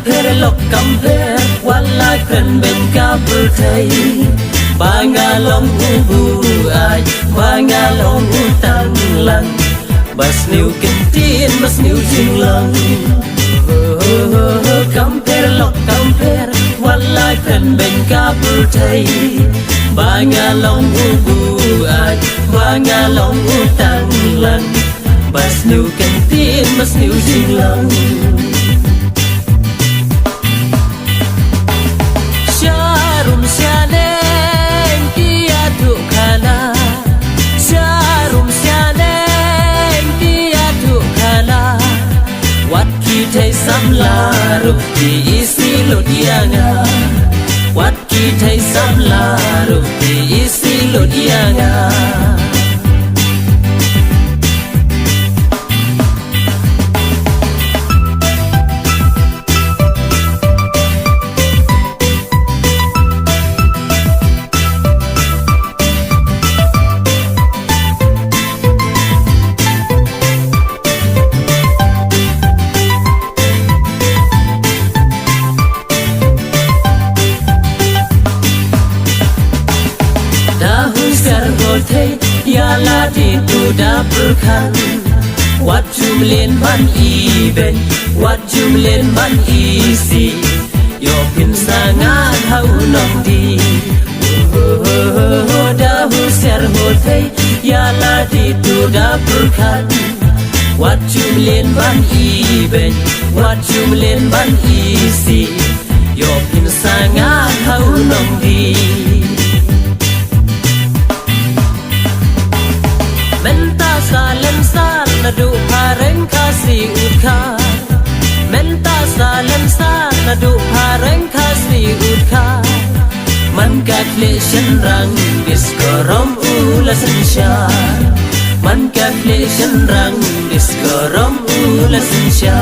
phê lộc cầm phê quan lai khen bên ca bư thầy ba ngà long u bu ai ba ngà long u tăng lăng bas niu kinh tiên bas niu jing lăng cầm phê lộc cầm phê quan lai khen bên ca bư thầy ba ngà long u bu ai ba ngà long u tăng lăng bas niu kinh tiên bas niu jing lăng Syarum syaneng dia tu kana Syarum syaneng dia tu kana Wat ki thai sam la ru ti isi lo dia nga Wat ki thai sam la ru ti isi lo dia nga Thei ya la di tu da berkan wat jum len man i ben wat jum len man i si yo pin sangat hau nong di da hu ser ho thei ya la di tu da berkan wat jum len man i ben wat jum len man i si yo pin sangat hau nong di Menta salen sal nadu pareng kasi utka Menta salen sal nadu pareng kasi utka Man katle shenrang diskorom ula sensya Man katle shenrang diskorom ula sensya